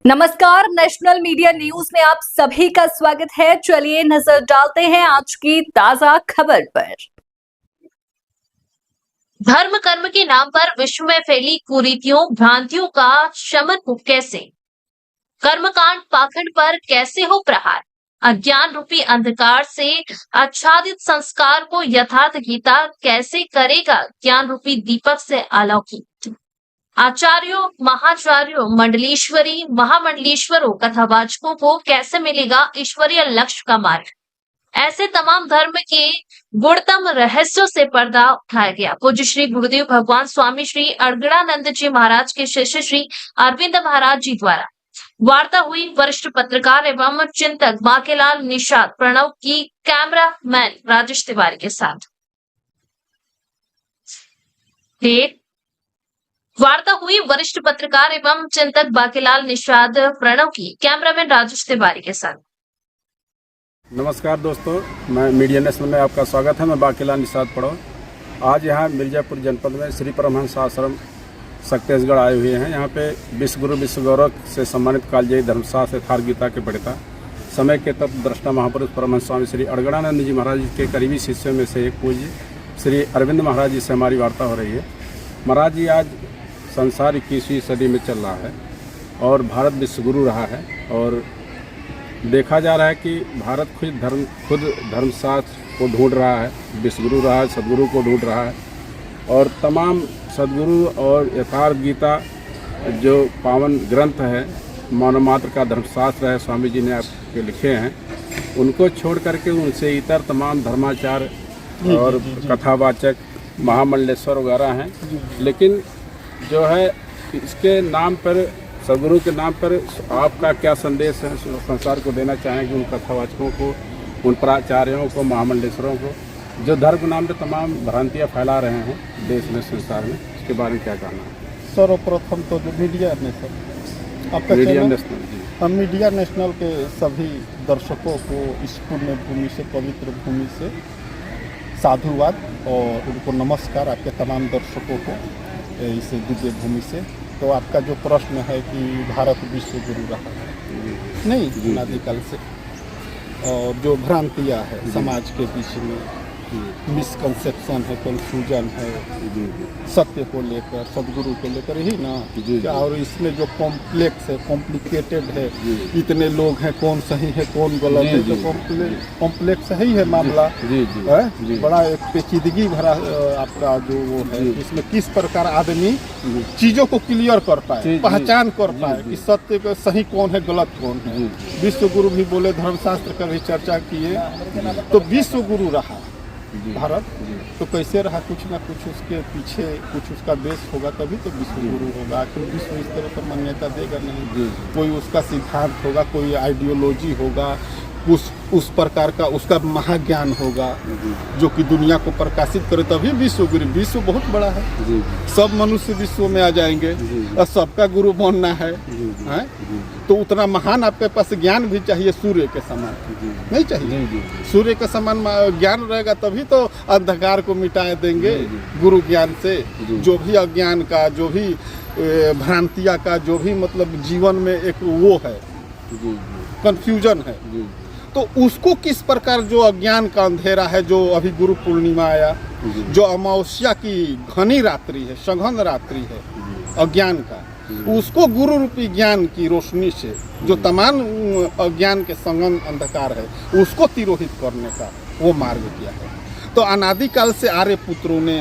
नमस्कार, national media news में आप सभी का स्वागत है। चलिए नजर डालते हैं आज की ताजा खबर पर। धर्म कर्म के नाम पर विश्व में फैली कुरीतियों भ्रांतियों का शमन कैसे? कर्मकांड पाखंड पर कैसे हो प्रहार? अज्ञान रूपी अंधकार से आच्छादित संस्कार को यथार्थ गीता कैसे करेगा ज्ञान रूपी दीपक से अलौकिक? आचार्यों, महाचार्यों, मंडलेश्वरी, महामंडलेश्वरों, कथावाचकों को कैसे मिलेगा ईश्वरीय लक्ष्य का मार्ग? ऐसे तमाम धर्म के गुणतम रहस्यों से पर्दा उठाया गया। पूज्य श्री गुरुदेव भगवान स्वामी श्री अड़गड़ानंद जी महाराज के शिष्य श्री अरविंद महाराज जी द्वारा वार्ता हुई वरिष्ठ पत्रकार एवं चिंतक बांकेलाल निषाद प्रणव की कैमरा मैन राजेश तिवारी के साथ। वार्ता हुई वरिष्ठ पत्रकार एवं चिंतक बांकेलाल निषाद प्रणव की कैमरामैन राजेश तिवारी के साथ। नमस्कार दोस्तों, मैं मीडिया नेशनल में आपका स्वागत है। मैं बांकेलाल निषाद प्रणव आज यहाँ मिर्जापुर जनपद में श्री परमहंस आश्रम सक्तेशगढ़ आए हुए हैं। यहाँ पे विश्व गुरु विश्व गौरव से सम्मानित कालजयी धर्मशास्त्र यथार्थ गीता के पढ़िता समय के तत्व दृष्टा महापुरुष परमहंस स्वामी श्री अड़गड़ानंद जी महाराज के करीबी शिष्यों में से एक पूज्य श्री अरविंद महाराज जी से हमारी वार्ता हो रही है। महाराज जी आज संसार 21वीं सदी में चल रहा है और भारत विश्व गुरु रहा है और देखा जा रहा है कि भारत खुद धर्मशास्त्र को ढूंढ रहा है, विश्वगुरु रहा है, सदगुरु को ढूंढ रहा है और तमाम सदगुरु और यथार्थ गीता जो पावन ग्रंथ है, मानव मात्र का धर्मशास्त्र है, स्वामी जी ने आपके लिखे हैं, उनको छोड़ करके उनसे इतर तमाम धर्माचार और कथावाचक महामंडलेश्वर वगैरह हैं। लेकिन जो है इसके नाम पर, सदगुरु के नाम पर आपका क्या संदेश है संसार को देना चाहेंगे, उन कथावाचकों को, उन प्राचार्यों को, महामंडलेश्वरों को जो धर्म के नाम पे तमाम भ्रांतियाँ फैला रहे हैं देश में, संसार में, इसके बारे में क्या कहना है? सर्वप्रथम तो जो मीडिया नेशनल आपका मीडिया नेशनल जी, हम मीडिया नेशनल के सभी दर्शकों को इस पुण्य भूमि से, पवित्र भूमि से साधुवाद और उनको नमस्कार, आपके तमाम दर्शकों को इस दिव्य भूमि से। तो आपका जो प्रश्न है कि भारत विश्व गुरु रहा है, नहीं, अनादिकाल से, और जो भ्रांतियाँ है समाज के बीच में, मिसकंसेप्शन है, कन्फ्यूजन है सत्य को लेकर, सदगुरु को लेकर ही ना, और इसमें जो कॉम्प्लेक्स है, कॉम्प्लिकेटेड है, इतने लोग हैं, कौन सही है कौन गलत है, तो कॉम्प्लेक्स ही है मामला है, बड़ा एक पेचीदगी भरा आपका जो वो है, इसमें किस प्रकार आदमी चीज़ों को क्लियर कर पाए, पहचान कर पाए कि सत्य का सही कौन है, गलत कौन है। विश्व गुरु भी बोले, धर्मशास्त्र का भी चर्चा किए, तो विश्व गुरु रहा भारत, तो कैसे रहा? कुछ ना कुछ उसके पीछे कुछ उसका बेस होगा, तभी तो विश्व गुरु होगा। आखिर विश्व इस तरह का मान्यता देगा नहीं, कोई उसका सिद्धांत होगा, कोई आइडियोलॉजी होगा, उस प्रकार का उसका महाज्ञान होगा जो कि दुनिया को प्रकाशित करे, तभी विश्व गुरु। विश्व बहुत बड़ा है, सब मनुष्य विश्व में आ जाएंगे और सबका गुरु बनना है, तो उतना महान आपके पास ज्ञान भी चाहिए, सूर्य के समान नहीं चाहिए? सूर्य के समान ज्ञान रहेगा तभी तो अंधकार को मिटा देंगे गुरु ज्ञान से। जो भी अज्ञान का, जो भी भ्रांतियाँ का, जो भी मतलब जीवन में एक वो है, कंफ्यूजन है, तो उसको किस प्रकार, जो अज्ञान का अंधेरा है, जो अभी गुरु पूर्णिमा आया, जो अमावस्या की घनी रात्रि है, सघन रात्रि है अज्ञान का, उसको गुरु रूपी ज्ञान की रोशनी से, जो तमाम अज्ञान के संगम अंधकार है, उसको तिरोहित करने का वो मार्ग किया है। तो अनादिकाल से आर्य पुत्रों ने,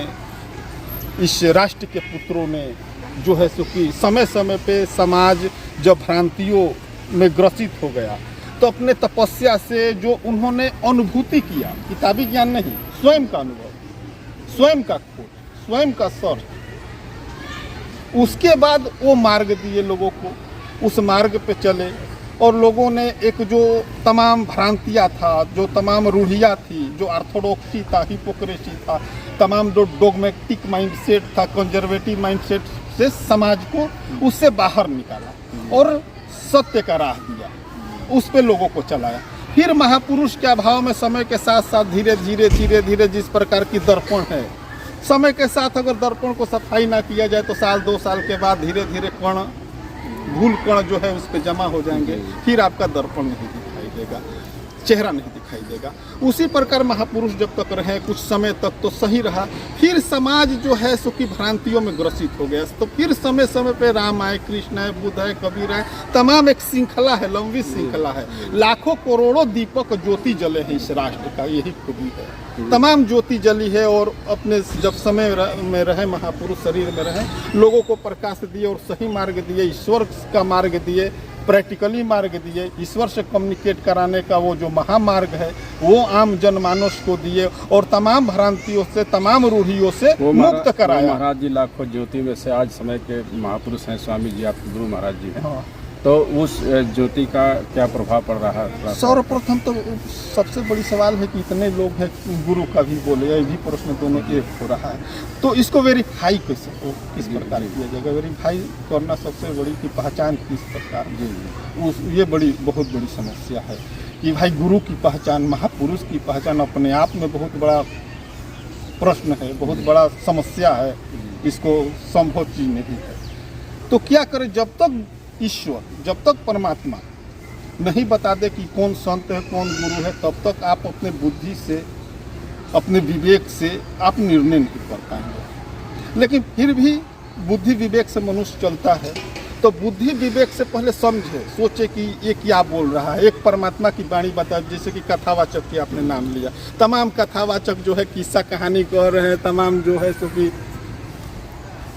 इस राष्ट्र के पुत्रों ने जो है सो कि समय समय पे समाज जब भ्रांतियों में ग्रसित हो गया, तो अपने तपस्या से जो उन्होंने अनुभूति किया, किताबी ज्ञान नहीं, स्वयं का अनुभव, स्वयं का खोज, स्वयं का सर्च, उसके बाद वो मार्ग दिए लोगों को, उस मार्ग पे चले और लोगों ने एक जो तमाम भ्रांतियाँ था, जो तमाम रूढ़ियाँ थी, जो ऑर्थोडॉक्सी था, हिपोक्रेसी था, तमाम जो डोगमेटिक माइंडसेट था, कंजर्वेटिव माइंडसेट से समाज को उससे बाहर निकाला और सत्य का राह दिया, उस पे लोगों को चलाया। फिर महापुरुष के अभाव में समय के साथ साथ धीरे धीरे जिस प्रकार की दर्पण है, समय के साथ अगर दर्पण को सफाई ना किया जाए तो साल 2 साल के बाद धीरे धीरे कण धूल कण जो है उस पर जमा हो जाएंगे, फिर आपका दर्पण नहीं दिखाई देगा, चेहरा नहीं दिखाई देगा। उसी प्रकार महापुरुष जब तक रहे कुछ समय तक तो सही रहा, फिर समाज जो है सो की भ्रांतियों में ग्रसित हो गया। तो फिर समय समय पे राम आए, कृष्ण आए, बुद्ध आए, कबीर आए, तमाम एक श्रृंखला है, लंबी श्रृंखला है। लाखों करोड़ों दीपक ज्योति जले हैं इस राष्ट्र का, यही खूबी है। तमाम ज्योति जली है और अपने जब समय में रहे महापुरुष शरीर में रहे, लोगों को प्रकाश दिए और सही मार्ग दिए, ईश्वर का मार्ग दिए, प्रैक्टिकली मार्ग दिए, ईश्वर से कम्युनिकेट कराने का वो जो महामार्ग है वो आम जनमानस को दिए और तमाम भ्रांतियों से, तमाम रूढ़ियों से मुक्त कराया। महाराज जी लाखों ज्योति में से आज समय के महापुरुष हैं स्वामी जी, आपके गुरु महाराज जी हैं। हाँ। तो उस ज्योति का क्या प्रभाव पड़ रहा है? सर्वप्रथम तो सबसे बड़ी सवाल है कि इतने लोग हैं, गुरु का भी बोले, ये भी प्रश्न दोनों एक हो रहा है। तो इसको वेरीफाई कैसे हो, किस प्रकार किया जाएगा? वेरीफाई करना सबसे बड़ी की पहचान किस प्रकार, ये बड़ी बहुत बड़ी समस्या है कि भाई गुरु की पहचान, महापुरुष की पहचान अपने आप में बहुत बड़ा प्रश्न है, बहुत बड़ा समस्या है, इसको संभव चीज नहीं है। तो क्या करें, जब तक ईश्वर, जब तक परमात्मा नहीं बता दे कि कौन संत है, कौन गुरु है, तब तक आप अपने बुद्धि से, अपने विवेक से आप निर्णय नहीं कर पाएंगे। लेकिन फिर भी बुद्धि विवेक से मनुष्य चलता है, तो बुद्धि विवेक से पहले समझे, सोचे कि ये क्या बोल रहा है। एक परमात्मा की वाणी बता, जैसे कि कथावाचक की आपने नाम लिया, तमाम कथावाचक जो है किस्सा कहानी कह रहे हैं, तमाम जो है सो कि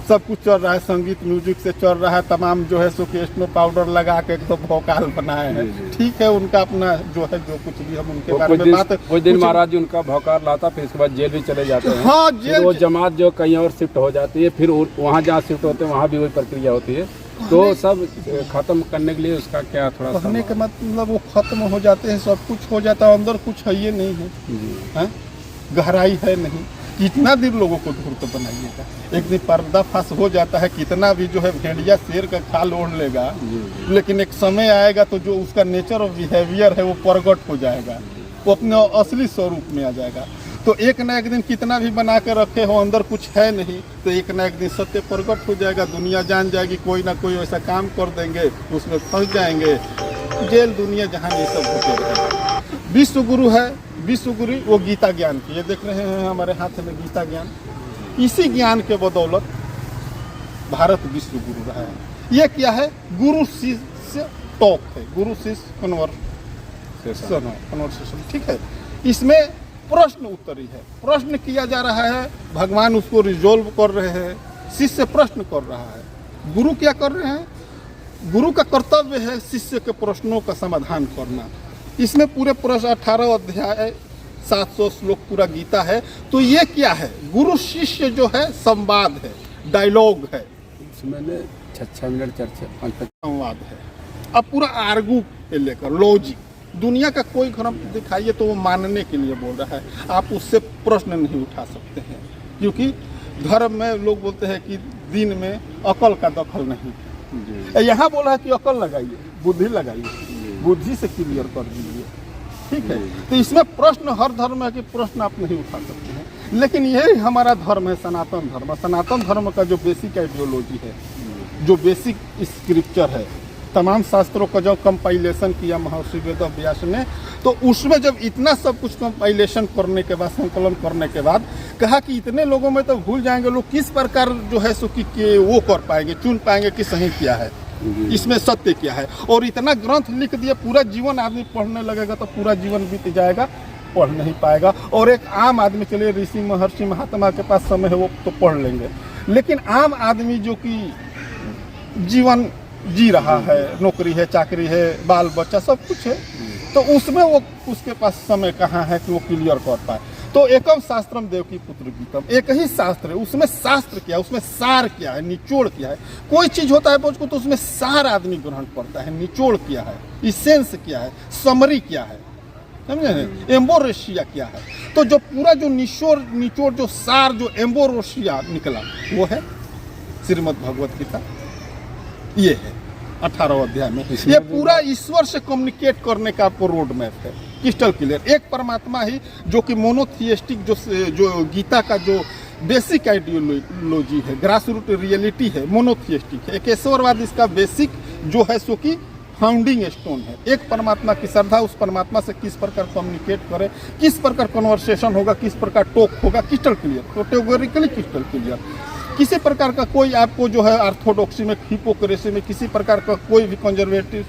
सब कुछ चल रहा है, संगीत म्यूजिक से चल रहा है, तमाम जो है सो कि स्नो पाउडर लगा के एक तो भोकाल बनाए हैं। ठीक है, उनका अपना जो है, जो कुछ भी हम उनके बारे में बात, कुछ दिन महाराज जी उनका भौकाल लाता, फिर इसके बाद जेल भी चले जाते हैं। हाँ, जेल, वो जमात जो कहीं और शिफ्ट हो जाती है, फिर वहाँ जहाँ शिफ्ट होते हैं वहाँ भी वही प्रक्रिया होती है। तो सब खत्म करने के लिए उसका क्या थोड़ा कहने का मतलब वो खत्म हो जाते हैं, सब कुछ हो जाता है, अंदर कुछ है ये नहीं है, गहराई है नहीं। कितना दिन लोगों को धूर्त बनाइएगा, एक दिन पर्दाफाश हो जाता है, कितना भी जो है भेड़िया शेर का खाल ओढ़ लेगा, लेकिन एक समय आएगा तो जो उसका नेचर और बिहेवियर है वो प्रकट हो जाएगा, वो अपने असली स्वरूप में आ जाएगा। तो एक ना एक दिन कितना भी बना कर रखे हो, अंदर कुछ है नहीं, तो एक ना एक दिन सत्य प्रकट हो जाएगा, दुनिया जान जाएगी, कोई ना कोई ऐसा काम कर देंगे, उसमें फंस जाएंगे, जेल दुनिया जहां ये सब होते रहेगा। विश्व गुरु है, विश्व गुरु वो गीता ज्ञान की, ये देख रहे हैं हमारे हाथ में गीता ज्ञान, इसी ज्ञान के बदौलत भारत विश्व गुरु रहा है। ये क्या है? गुरु शिष्य टॉक है, गुरु शिष्य कन्वर्सेशन, ठीक है। इसमें प्रश्न उत्तरी है, प्रश्न किया जा रहा है, भगवान उसको रिजोल्व कर रहे हैं, शिष्य प्रश्न कर रहा है। गुरु क्या कर रहे हैं? गुरु का कर्तव्य है शिष्य के प्रश्नों का समाधान करना। इसमें पूरे 18 अध्याय 700 श्लोक पूरा गीता है। तो ये क्या है? गुरु शिष्य जो है संवाद है, डायलॉग है, इसमें 6 मिनट चर्चा संवाद है। अब पूरा आर्गू लेकर लॉजिक, दुनिया का कोई धर्म दिखाइए तो वो मानने के लिए बोल रहा है, आप उससे प्रश्न नहीं उठा सकते हैं, क्योंकि धर्म में लोग बोलते हैं कि दीन में अकल का दखल नहीं। यहाँ बोला है कि अकल लगाइए, बुद्धि लगाइए, बुद्धि से क्लियर कर दीजिए, ठीक है। तो इसमें प्रश्न हर धर्म है कि प्रश्न आप नहीं उठा सकते हैं, लेकिन यही हमारा धर्म है, सनातन धर्म। सनातन धर्म का जो बेसिक आइडियोलॉजी है, जो बेसिक स्क्रिप्चर है, तमाम शास्त्रों का जो कंपाइलेशन किया महर्षि वेद व्यास ने, तो उसमें जब इतना सब कुछ कंपाइलेशन करने के बाद, संकलन करने के बाद कहा कि इतने लोगों में तो भूल जाएंगे लोग, किस प्रकार जो है सो कि वो कर पाएंगे, चुन पाएंगे कि सही क्या है, इसमें सत्य क्या है। और इतना ग्रंथ लिख दिया, पूरा जीवन आदमी पढ़ने लगेगा तो पूरा जीवन बीत जाएगा, पढ़ नहीं पाएगा। और एक आम आदमी, चलिए ऋषि महर्षि महात्मा के पास समय है वो तो पढ़ लेंगे, लेकिन आम आदमी जो कि जीवन जी रहा है, नौकरी है, चाकरी है, बाल बच्चा सब कुछ है, तो उसमें वो उसके पास समय कहाँ है कि वो क्लियर कर पाए। तो एकम शास्त्रम देवकी पुत्र गीतम, एक ही शास्त्र है, उसमें शास्त्र क्या है, उसमें सार क्या है, निचोड़ क्या है। कोई चीज होता है बच्चों तो उसमें सार आदमी ग्रहण करता है, निचोड़ क्या है, इसेंस क्या है, समरी क्या है, समझे, एम्बोरेशिया क्या है। तो जो पूरा जो निचोड़ जो सार, जो एम्बोरेशिया निकला वो है श्रीमद् भगवत गीता। ये है 18 अध्याय में, ये पूरा ईश्वर से कम्युनिकेट करने का आपको रोड मैप है, क्रिस्टल क्लियर। एक परमात्मा ही जो कि मोनोथियस्टिक, जो गीता का जो बेसिक आइडियोलॉजी है, ग्रास रूट रियलिटी है, मोनोथियस्टिक है। एक ईश्वरवाद इसका बेसिक जो है सो कि फाउंडिंग स्टोन है। एक परमात्मा की श्रद्धा, उस परमात्मा से किस प्रकार कम्युनिकेट करें, किस प्रकार कन्वर्सेशन होगा, किस प्रकार टॉक होगा, crystal clear, categorically crystal clear. किसी प्रकार का कोई आपको जो है ऑर्थोडॉक्सी में, हिपोक्रेसी में, किसी प्रकार का कोई भी कंजर्वेटिव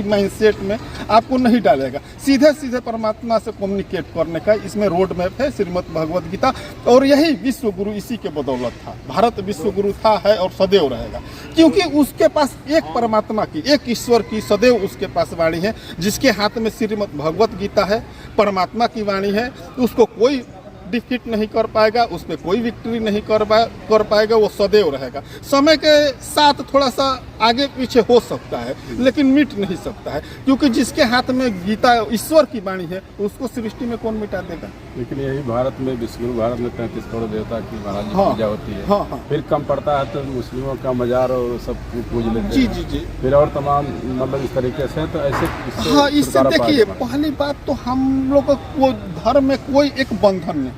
माइंडसेट में आपको नहीं डालेगा। सीधे सीधे परमात्मा से कम्युनिकेट करने का इसमें रोड मैप है श्रीमद् भगवद गीता। और यही विश्व गुरु इसी के बदौलत था। भारत विश्व गुरु था, है और सदैव रहेगा, क्योंकि उसके पास एक परमात्मा की, एक ईश्वर की सदैव उसके पास वाणी है। जिसके हाथ में श्रीमद् भगवद गीता है, परमात्मा की वाणी है, उसको कोई डिफीट नहीं कर पाएगा, उस पर कोई विक्ट्री नहीं कर पाएगा, वो सदैव रहेगा। समय के साथ थोड़ा सा आगे पीछे हो सकता है, लेकिन मिट नहीं सकता है, क्योंकि जिसके हाथ में गीता ईश्वर की वाणी है, उसको सृष्टि में कौन मिटा देगा। लेकिन यही भारत में विश्वगुरु भारत में 33 करोड़ देवता की महाराज जी हाँ, पूजा होती है। हाँ। फिर कम पड़ता है तो मुस्लिमों का मजार और सब पूज लेते हैं। जी जी जी। फिर और तमाम मतलब इस तरीके से, तो ऐसे हाँ, इससे देखिए, पहली बात तो हम लोग को धर्म में कोई एक बंधन नहीं,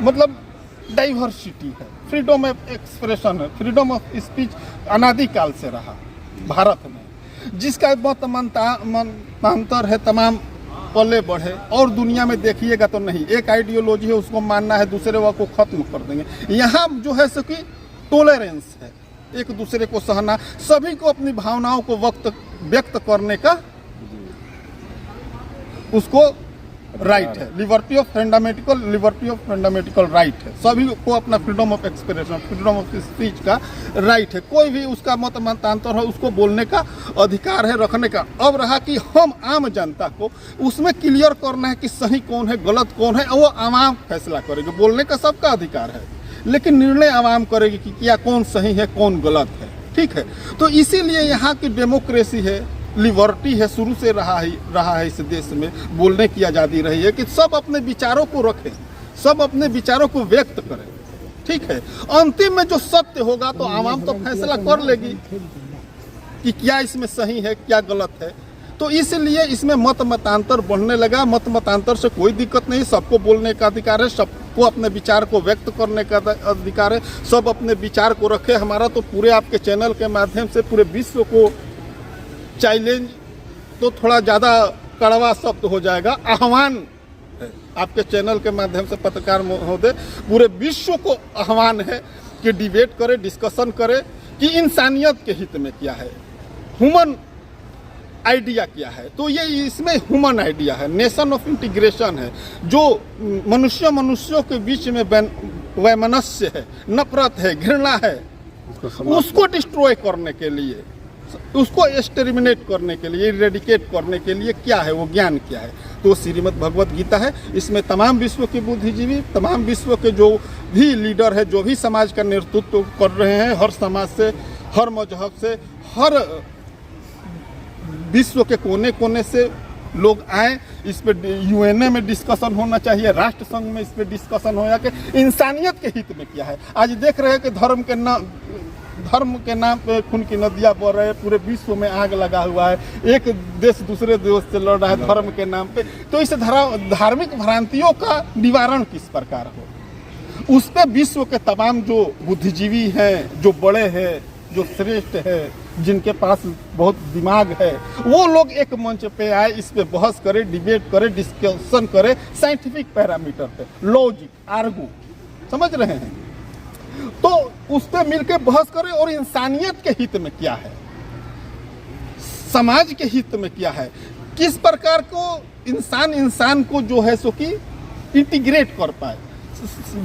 मतलब डाइवर्सिटी है, फ्रीडम ऑफ एक्सप्रेशन है, फ्रीडम ऑफ स्पीच अनादिकाल से रहा भारत में, जिसका मत मंतर है तमाम पले बढ़े। और दुनिया में देखिएगा तो नहीं, एक आइडियोलॉजी है, उसको मानना है, दूसरे को खत्म कर देंगे। यहाँ जो है सो कि टॉलरेंस है, एक दूसरे को सहना, सभी को अपनी भावनाओं को व्यक्त करने का उसको राइट है। लिबर्टी ऑफ फंडामेंटल राइट है। सभी को अपना freedom of expression, freedom of speech का राइट है। कोई भी उसका मतांतर हो, उसको बोलने का अधिकार है, रखने का। अब रहा कि हम आम जनता को उसमें क्लियर करना है कि सही कौन है, गलत कौन है, वो आवाम फैसला करेगी। बोलने का सबका अधिकार है, लेकिन निर्णय आवाम करेगी कि क्या कौन सही है, कौन गलत है। ठीक है, तो इसीलिए यहाँ की डेमोक्रेसी है, लिबर्टी है, शुरू से रहा है इस देश में। बोलने की आज़ादी रही है कि सब अपने विचारों को रखें, सब अपने विचारों को व्यक्त करें। ठीक है, अंतिम में जो सत्य होगा तो आवाम तो फैसला कर लेगी कि क्या इसमें सही है, क्या गलत है। तो इसलिए इसमें मतांतर बढ़ने लगा। मतांतर से कोई दिक्कत नहीं, सबको बोलने का अधिकार है, सबको अपने विचार को व्यक्त करने का अधिकार है, सब अपने विचार को रखे। हमारा तो पूरे आपके चैनल के माध्यम से पूरे विश्व को चैलेंज तो थोड़ा ज़्यादा कड़वा शब्द हो जाएगा, आह्वान है आपके चैनल के माध्यम से, पत्रकार महोदय, पूरे विश्व को आह्वान है कि डिबेट करे, डिस्कशन करे कि इंसानियत के हित में क्या है, ह्यूमन आइडिया क्या है। तो ये इसमें ह्यूमन आइडिया है, नेशन ऑफ इंटीग्रेशन है, जो मनुष्यों के बीच में वैमनस्य है, नफरत है, घृणा है, उसको डिस्ट्रॉय करने के लिए, उसको एक्सटर्मिनेट करने के लिए, इरेडिकेट करने के लिए क्या है, वो ज्ञान क्या है, तो श्रीमद् भगवद गीता है। इसमें तमाम विश्व के बुद्धिजीवी, तमाम विश्व के जो भी लीडर है, जो भी समाज का नेतृत्व कर रहे हैं, हर समाज से, हर मजहब से, हर विश्व के कोने कोने से लोग आए। इस पर यूएनए में डिस्कशन होना चाहिए, राष्ट्र संघ में इस पर डिस्कशन होया कि इंसानियत के हित में क्या है। आज देख रहे हैं कि धर्म के नाम पे खून की नदियाँ बह रहे हैं, पूरे विश्व में आग लगा हुआ है, एक देश दूसरे देश से लड़ रहा है धर्म के नाम पे। तो इस धार्मिक भ्रांतियों का निवारण किस प्रकार हो, उस पर विश्व के तमाम जो बुद्धिजीवी हैं, जो बड़े हैं, जो श्रेष्ठ है, जिनके पास बहुत दिमाग है, वो लोग एक मंच पे आए, इस पे बहस करे, डिबेट करे, डिस्कशन करे, साइंटिफिक पैरामीटर पे, लॉजिक, आर्गू, समझ रहे हैं, तो उस पर मिलकर बहस करें। और इंसानियत के हित में क्या है, समाज के हित में क्या है, किस प्रकार को इंसान को जो है सो कि इंटीग्रेट कर पाए।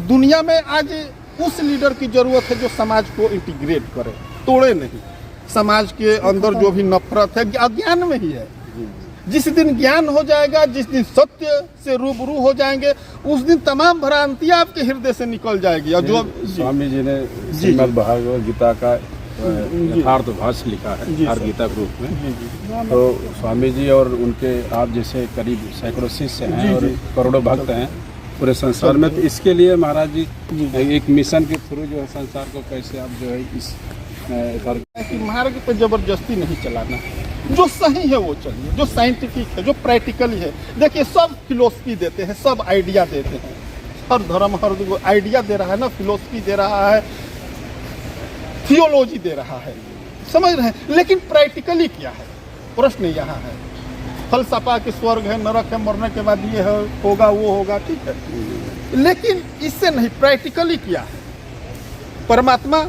दुनिया में आज उस लीडर की जरूरत है जो समाज को इंटीग्रेट करे, तोड़े नहीं। समाज के अंदर जो भी नफरत है अज्ञान में ही है। जिस दिन ज्ञान हो जाएगा, जिस दिन सत्य से रूबरू हो जाएंगे, उस दिन तमाम भ्रांतियां आपके हृदय से निकल जाएगी। और जो स्वामी जी ने श्रीमद् भगवद गीता का यथार्थ भाष्य लिखा है हर गीता के रूप में, तो स्वामी जी और उनके आप जैसे करीब सैकड़ों शिष्य हैं और करोड़ों भक्त हैं पूरे संसार में। तो इसके लिए महाराज जी एक मिशन के थ्रू जो है संसार को कैसे आप जो है इस मार्ग पे जबरदस्ती नहीं चलाना, जो सही है वो चलिए, जो साइंटिफिक है, जो प्रैक्टिकली है। देखिए, सब फिलोसफी देते हैं, सब आइडिया देते हैं, हर धर्म हर आइडिया दे रहा है ना, फिलोसफी दे रहा है, थियोलॉजी दे रहा है, समझ रहे हैं। लेकिन प्रैक्टिकली क्या है, प्रश्न यहाँ है। फलसफा के स्वर्ग है, नरक है, मरने के बाद ये है, होगा वो होगा, ठीक है, लेकिन इससे नहीं, प्रैक्टिकली क्या है। परमात्मा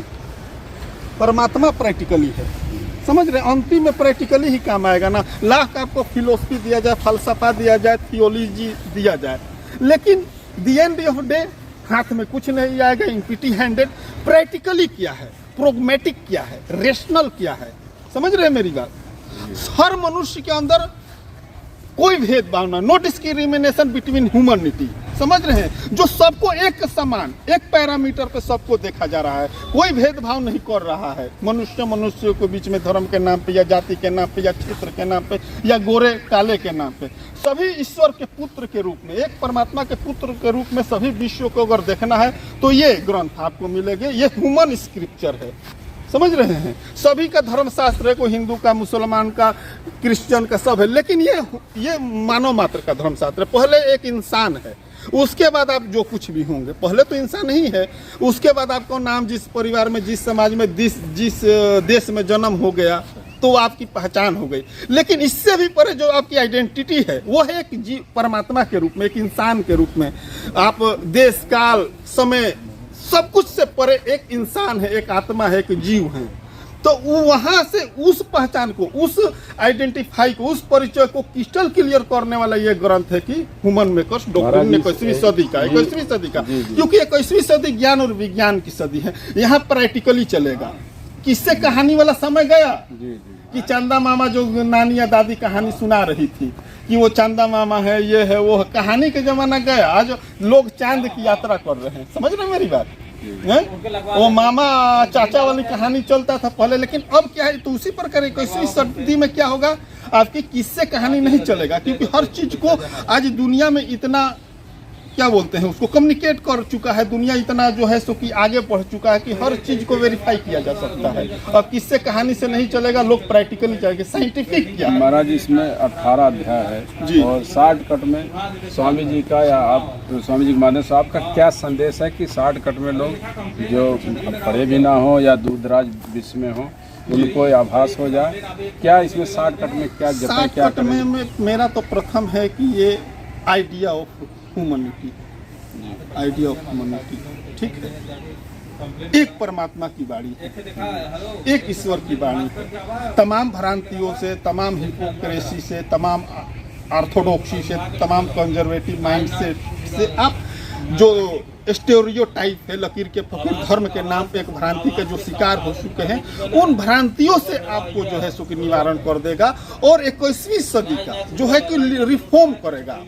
प्रैक्टिकली है, समझ रहे हैं। अंतिम में प्रैक्टिकली ही काम आएगा ना। लाख आपको फिलोसफी दिया जाए, फलसफा दिया जाए, थियोलॉजी दिया जाए, लेकिन द एंड ऑफ डे हाथ में कुछ नहीं आएगा, एम्प्टी हैंडेड। प्रैक्टिकली क्या है, प्रोग्मेटिक क्या है, रेशनल क्या है, समझ रहे हैं मेरी बात। हर मनुष्य के अंदर कोई भेदभाव ना, नो डिस्क्रिमिनेशन बिटवीन ह्यूमनिटी, समझ रहे हैं। जो सबको एक समान, एक पैरामीटर पे सबको देखा जा रहा है, कोई भेदभाव नहीं कर रहा है मनुष्यों के बीच में, धर्म के नाम पे या जाति के नाम पे या क्षेत्र के नाम पे या गोरे काले के नाम पे। सभी ईश्वर के पुत्र के रूप में, एक परमात्मा के पुत्र के रूप में सभी विश्व को अगर देखना है तो ये ग्रंथ आपको मिलेंगे। ये ह्यूमन स्क्रिप्चर है, समझ रहे हैं। सभी का धर्मशास्त्र है, कोई हिंदू का, मुसलमान का, क्रिश्चियन का, सब है, लेकिन ये मानव मात्र का धर्मशास्त्र है। पहले एक इंसान है, उसके बाद आप जो कुछ भी होंगे, पहले तो इंसान ही है, उसके बाद आपको नाम, जिस परिवार में, जिस समाज में, जिस देश में जन्म हो गया तो आपकी पहचान हो गई। लेकिन इससे भी परे जो आपकी आइडेंटिटी है वो है एक जीव, परमात्मा के रूप में, एक इंसान के रूप में। आप देश काल समय सब कुछ से परे एक इंसान है, एक आत्मा है, एक जीव है। तो वहां से उस पहचान को, उस आइडेंटिफाई को, उस परिचय को क्रिस्टल क्लियर करने वाला ये ग्रंथ है कि ह्यूमन मेकर्स डॉक्ट्रिन 21वीं सदी का, 21वीं सदी का, क्योंकि 21वीं सदी ज्ञान और विज्ञान की सदी है। यहाँ प्रैक्टिकली चलेगा। किससे कहानी वाला समय गया कि चंदा मामा जो नानी या दादी कहानी सुना रही थी कि वो चंदा मामा है, ये है, वो है, कहानी के जमाना गया। आज लोग चांद की यात्रा कर रहे हैं, समझ रहे हैं मेरी बात है? वो मामा चाचा वाली कहानी चलता था पहले, लेकिन अब क्या है, तो उसी प्रकार 21वीं सदी में क्या होगा, आपकी किससे कहानी नहीं चलेगा, क्योंकि हर चीज को आज दुनिया में इतना क्या बोलते हैं उसको, कम्युनिकेट कर चुका है दुनिया, इतना जो है सो कि आगे बढ़ चुका है कि हर चीज को वेरीफाई किया जा सकता है। अब किससे कहानी से नहीं चलेगा, लोग प्रैक्टिकली जाएंगे। साइंटिफिक क्या महाराज, इसमें 18 अध्याय है जी। और शॉर्टकट में स्वामी जी का, या आप स्वामी जी के माध्यम से आपका क्या संदेश है कि शॉर्टकट में लोग जो पढ़े भी ना हो या दूर दराज विश्व में हो, उनको आभास हो जाए। क्या इसमें शॉर्टकट में क्या जतन, क्या शॉर्टकट में मेरा तो प्रथम है कि ये idea of humanity, idea of humanity, ठीक है। एक परमात्मा की वाणी है, एक ईश्वर की वाणी है। तमाम भ्रांतियों से, तमाम हिपोक्रेसी से, तमाम ऑर्थोडॉक्सी से, तमाम कंजर्वेटिव माइंडसेट से आप जो स्टेरियोटाइप है, लकीर के फकीर धर्म के नाम पे एक भ्रांति के जो शिकार हो चुके हैं, उन भ्रांतियों से आपको जो है सो कि निवारण कर देगा और 21वीं सदी का जो है कि रिफॉर्म करेगा।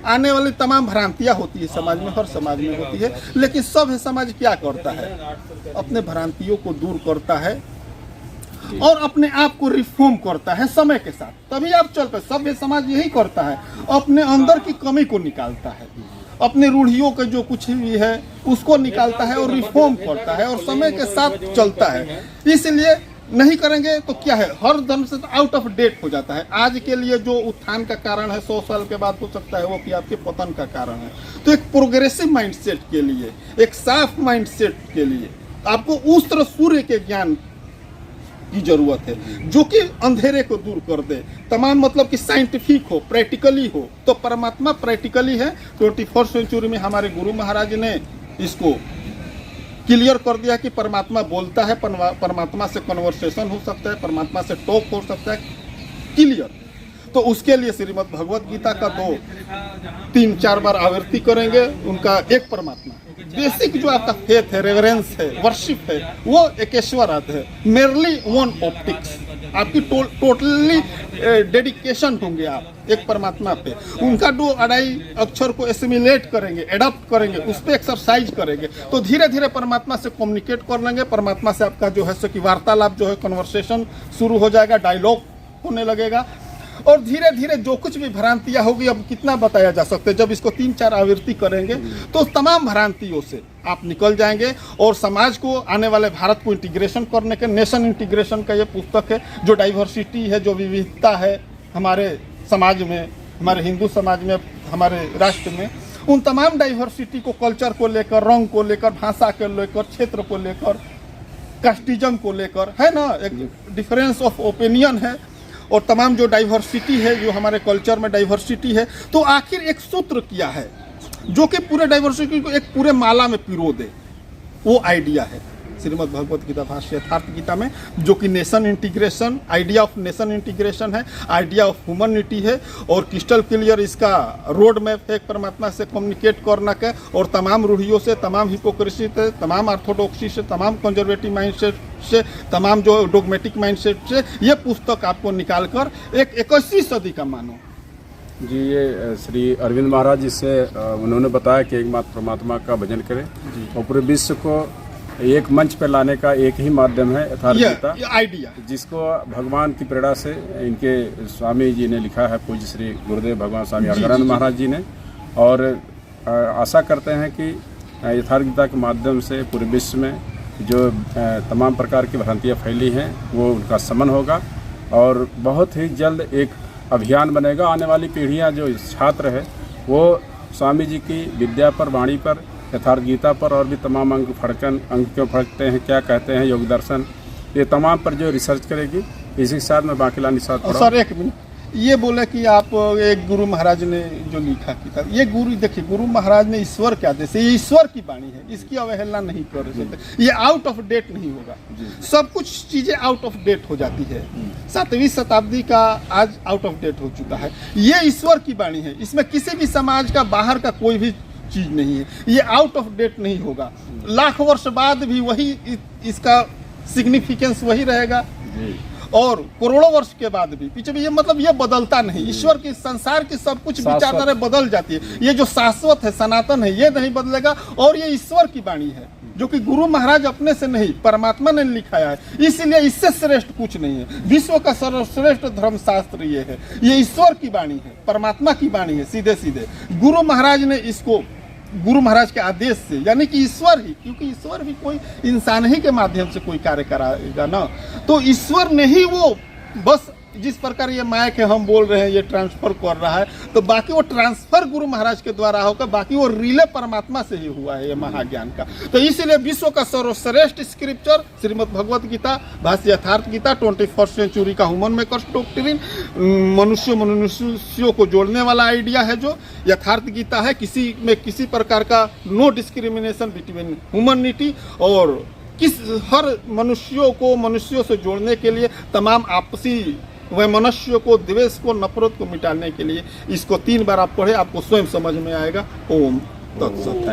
आने वाली तमाम भ्रांतियां होती है समाज में, हर समाज में होती है, लेकिन सभ्य समाज क्या करता है, अपने भ्रांतियों को दूर करता है और अपने आप को रिफॉर्म करता है समय के साथ। तभी आप चल पे, सभ्य समाज यही करता है, अपने अंदर की कमी को निकालता है, अपने रूढ़ियों के जो कुछ भी है उसको निकालता है और रिफॉर्म करता है और समय के साथ चलता है। इसलिए नहीं करेंगे तो क्या है, हर धर्म से आउट ऑफ डेट हो जाता है। आज के लिए जो उत्थान का कारण है 100 साल के बाद हो सकता है वो कि आपके पतन का कारण है। तो एक प्रोग्रेसिव माइंडसेट के लिए, एक साफ माइंडसेट के लिए आपको उस तरह सूर्य के ज्ञान की जरूरत है जो कि अंधेरे को दूर कर दे। तमाम मतलब कि साइंटिफिक हो, प्रैक्टिकली हो। तो परमात्मा प्रैक्टिकली है। 21st सेंचुरी में हमारे गुरु महाराज ने इसको क्लियर कर दिया कि परमात्मा बोलता है, परमात्मा से कन्वर्सेशन हो सकता है, परमात्मा से टॉक हो सकता है, क्लियर। तो उसके लिए श्रीमद् भगवत गीता का 2-3-4 बार आवृत्ति करेंगे। उनका एक परमात्मा, बेसिक जो आपका फेथ है, रेवरेंस है, वर्शिप है, वो एकेश्वर आते हैं। मेरली वन ऑप्टिक्स, आपकी टोटली डेडिकेशन होंगे आप एक परमात्मा पे। उनका 2-2.5 अक्षर को एसिमिलेट करेंगे, एडॉप्ट करेंगे, उस पर एक्सरसाइज करेंगे, तो धीरे धीरे परमात्मा से कम्युनिकेट कर लेंगे। परमात्मा से आपका जो है सो कि वार्तालाप जो है, कन्वर्सेशन शुरू हो जाएगा, डायलॉग होने लगेगा। और धीरे धीरे जो कुछ भी भ्रांतियां होगी, अब कितना बताया जा सकता है, जब इसको 3-4 आवृत्ति करेंगे तो तमाम भ्रांतियों से आप निकल जाएंगे और समाज को, आने वाले भारत को इंटीग्रेशन करने के, नेशन इंटीग्रेशन का ये पुस्तक है। जो डाइवर्सिटी है, जो विविधता है हमारे समाज में, हमारे हिंदू समाज में, हमारे राष्ट्र में, उन तमाम डाइवर्सिटी को, कल्चर को लेकर, रंग को लेकर, भाषा को लेकर, क्षेत्र को लेकर कास्टिज्म को लेकर, है ना, एक डिफरेंस ऑफ ओपिनियन है, और तमाम जो डाइवर्सिटी है, जो हमारे कल्चर में डाइवर्सिटी है, तो आखिर एक सूत्र किया है जो कि पूरे डाइवर्सिटी को एक पूरे माला में पिरो दे। वो आइडिया है श्रीमद् भगवत गीता भाष्य यथार्थ गीता में, जो कि nation integration, idea of nation integration है, आइडिया ऑफ ह्यूमनिटी है, और क्रिस्टल क्लियर इसका रोड मैप है परमात्मा से कम्युनिकेट करना का, और तमाम रूढ़ियों से, तमाम हिपोक्रेसी से, तमाम ऑर्थोडॉक्सी से, तमाम कंजर्वेटिव माइंडसेट से, तमाम जो डोगमेटिक माइंडसेट से ये पुस्तक आपको निकाल कर एक 21वीं सदी का मानो। जी, ये श्री अरविंद महाराज जी से उन्होंने बताया कि एकमात्र परमात्मा का भजन करें और पूरे विश्व को एक मंच पर लाने का एक ही माध्यम है यथार्थ गीता, आइडिया, जिसको भगवान की प्रेरणा से इनके स्वामी जी ने लिखा है, पूज्य श्री गुरुदेव भगवान स्वामी अर्घानंद महाराज जी ने। और आशा करते हैं कि यथार्थ गीता के माध्यम से पूरे विश्व में जो तमाम प्रकार की भ्रांतियाँ फैली हैं वो उनका शमन होगा, और बहुत ही जल्द एक अभियान बनेगा। आने वाली पीढ़ियाँ जो छात्र है वो स्वामी जी की विद्या पर, वाणी पर, यथार्थ गीता पर, और भी तमाम अंग क्यों फड़कते हैं, क्या कहते हैं, योग दर्शन, ये तमाम पर जो रिसर्च करेगी। इसी के साथ मैं बाकीलाल निषाद पढ़ा। सर एक मिनट, ये बोले कि आप एक गुरु महाराज ने जो लिखा किताब, ये गुरु, देखिए गुरु महाराज ने ईश्वर क्या जैसे, ये ईश्वर की वाणी है, इसकी अवहेलना नहीं कर सकते, ये आउट ऑफ डेट नहीं होगा। सब कुछ चीजें आउट ऑफ डेट हो जाती है, 7वीं शताब्दी का आज आउट ऑफ डेट हो चुका है। ये ईश्वर की वाणी है, इसमें किसी भी समाज का बाहर का कोई भी चीज नहीं है, ये आउट ऑफ डेट नहीं होगा। लाख वर्ष बाद भी वही इसका सिग्निफिकेंस वही रहेगा, और करोड़ों वर्ष के बाद भी पीछे भी, ये मतलब ये बदलता नहीं। ईश्वर की, संसार की सब कुछ विचारधारा बदल जाती है, ये जो शाश्वत है, सनातन है, ये नहीं बदलेगा। और ये ईश्वर की वाणी है जो कि गुरु महाराज अपने से नहीं, परमात्मा ने लिखाया है, इसलिए इससे श्रेष्ठ कुछ नहीं है। विश्व का सर्वश्रेष्ठ धर्मशास्त्र ये है, ये ईश्वर की वाणी है, परमात्मा की वाणी है, सीधे सीधे गुरु महाराज ने इसको, गुरु महाराज के आदेश से, यानी कि ईश्वर ही, क्योंकि ईश्वर भी कोई इंसान ही के माध्यम से कोई कार्य कराएगा ना, तो ईश्वर ने ही वो बस जिस प्रकार ये माइक है हम बोल रहे हैं, ये ट्रांसफर कर रहा है, तो बाकी वो ट्रांसफर गुरु महाराज के द्वारा होगा, बाकी वो रिले परमात्मा से ही हुआ है ये महाज्ञान का। तो इसलिए विश्व का सर्वश्रेष्ठ स्क्रिप्चर श्रीमद् भगवत गीता भाष्य यथार्थ गीता, 21st सेंचुरी का ह्यूमन मेकर्स डॉक्ट्रिन, मनुष्यों को जोड़ने वाला आइडिया है जो यथार्थ गीता है। किसी में किसी प्रकार का नो डिस्क्रिमिनेशन बिटवीन ह्यूमनिटी, और हर मनुष्यों से जोड़ने के लिए, तमाम आपसी वैमनस्य को, द्वेष को, नफरत को मिटाने के लिए इसको 3 बार आप पढ़े, आपको स्वयं समझ में आएगा। ओम तत्सत।